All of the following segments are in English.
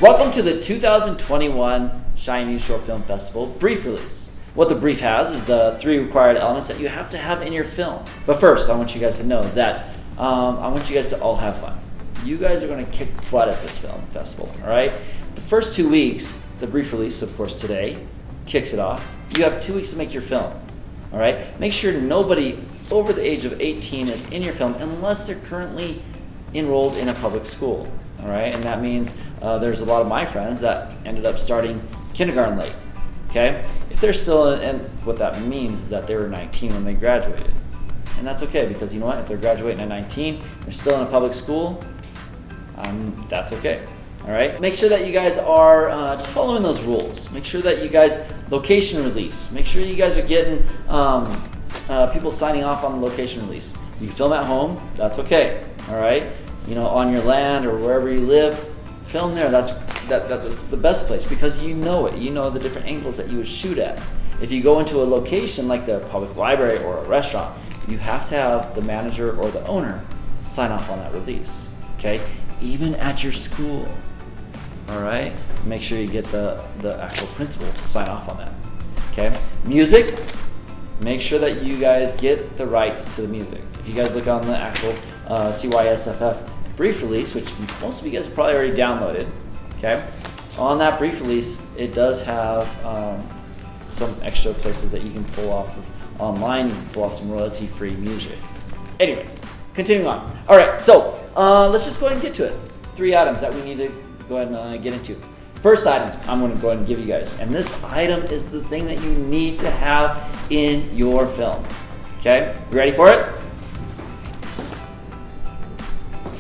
Welcome to the 2021 Cheyenne Youth Short Film Festival brief release. What the brief has is the 3 required elements that you have to have in your film. But first, I want you guys to know that I want you guys to all have fun. You guys are going to kick butt at this film festival, all right? The first 2 weeks, the brief release, of course, today, kicks it off. You have 2 weeks to make your film, all right? Make sure nobody over the age of 18 is in your film unless they're currently enrolled in a public school, all right? And that means there's a lot of my friends that ended up starting kindergarten late, okay? If they're still, and what that means is that they were 19 when they graduated. And that's okay, because you know what? If they're graduating at 19, they're still in a public school, that's okay. All right. Make sure that you guys are just following those rules. Make sure that you guys location release. Make sure you guys are getting people signing off on the location release. You can film at home. That's okay. All right. You know, on your land or wherever you live, film there. That's the best place because you know it. You know the different angles that you would shoot at. If you go into a location like the public library or a restaurant, you have to have the manager or the owner sign off on that release. Okay. Even at your school. All right, make sure you get the actual principal to sign off on that. Okay, music. Make sure that you guys get the rights to the music. If you guys look on the actual CYSFF brief release, which most of you guys probably already downloaded, okay, on that brief release, it does have some extra places that you can pull off of online. You can pull off some royalty-free music. Anyways, continuing on. All right, so let's just go ahead and get to it. 3 items that we need to go ahead and get into. First item I'm going to go ahead and give you guys, and this item is the thing that you need to have in your film. Okay, you ready for it?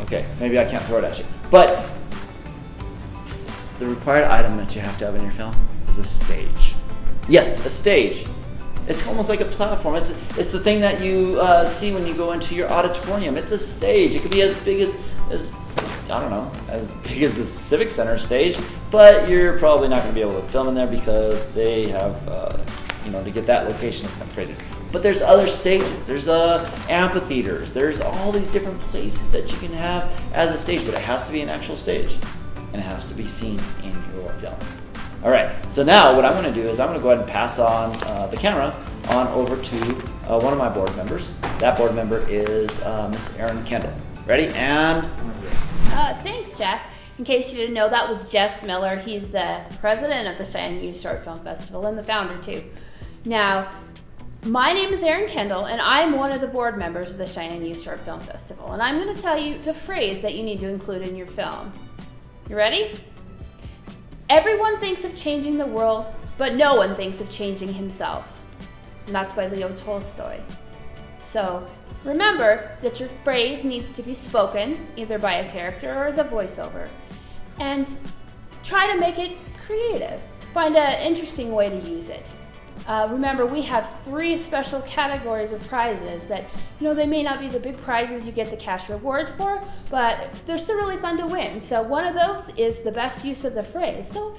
Okay, maybe I can't throw it at you, but the required item that you have to have in your film is a stage. Yes, a stage. It's almost like a platform. It's the thing that you see when you go into your auditorium. It's a stage. It could be as big as I don't know, as big as the Civic Center stage, but you're probably not going to be able to film in there because they have, to get that location is kind of crazy. But there's other stages. There's amphitheaters. There's all these different places that you can have as a stage, but it has to be an actual stage, and it has to be seen in your film. All right, so now what I'm going to do is I'm going to go ahead and pass on the camera on over to one of my board members. That board member is Miss Erin Kendall. Ready? And... Thanks, Jeff. In case you didn't know, that was Jeff Miller. He's the president of the Cheyenne Youth Short Film Festival and the founder, too. Now, my name is Erin Kendall, and I'm one of the board members of the Cheyenne Youth Short Film Festival. And I'm going to tell you the phrase that you need to include in your film. You ready? Everyone thinks of changing the world, but no one thinks of changing himself. And that's by Leo Tolstoy. So, remember that your phrase needs to be spoken either by a character or as a voiceover. And try to make it creative. Find an interesting way to use it. Remember, we have 3 special categories of prizes that, they may not be the big prizes you get the cash reward for, but they're still really fun to win. So one of those is the best use of the phrase. So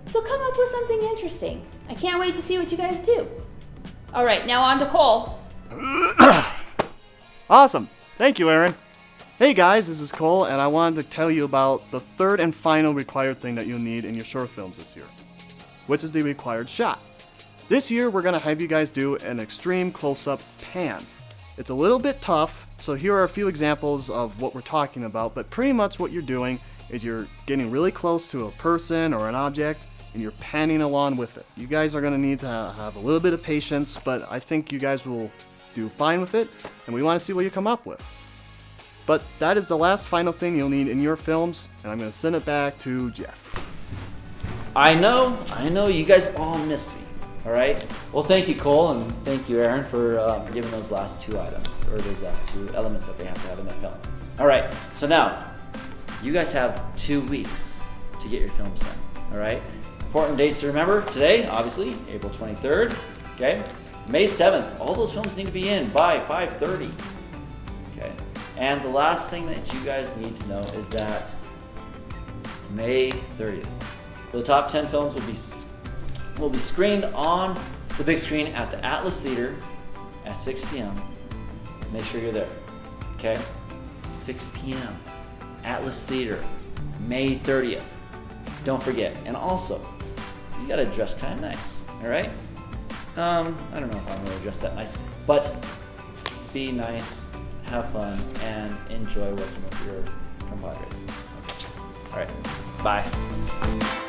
come up with something interesting. I can't wait to see what you guys do. All right, now on to Cole. Awesome. Thank you, Erin. Hey guys, this is Cole, and I wanted to tell you about the 3rd and final required thing that you'll need in your short films this year, which is the required shot. This year, we're going to have you guys do an extreme close-up pan. It's a little bit tough, so here are a few examples of what we're talking about, but pretty much what you're doing is you're getting really close to a person or an object, and you're panning along with it. You guys are going to need to have a little bit of patience, but I think you guys will do fine with it, and we want to see what you come up with. But that is the last final thing you'll need in your films, and I'm going to send it back to Jeff. I know, you guys all missed me. All right. Well, thank you, Cole, and thank you, Erin, for giving those last 2 items, or those last 2 elements that they have to have in their film. All right. So now, you guys have 2 weeks to get your films done. All right. Important dates to remember today, obviously, April 23rd. Okay. May 7th. All those films need to be in by 5:30. Okay. And the last thing that you guys need to know is that May 30th, the top 10 films will be screened on the big screen at the Atlas Theater at 6 p.m. Make sure you're there. Okay? 6 p.m. Atlas Theater, May 30th. Don't forget. And also, you gotta dress kind of nice, all right? I don't know if I'm really dressed that nice, but be nice, have fun, and enjoy working with your compadres. Okay. All right, bye.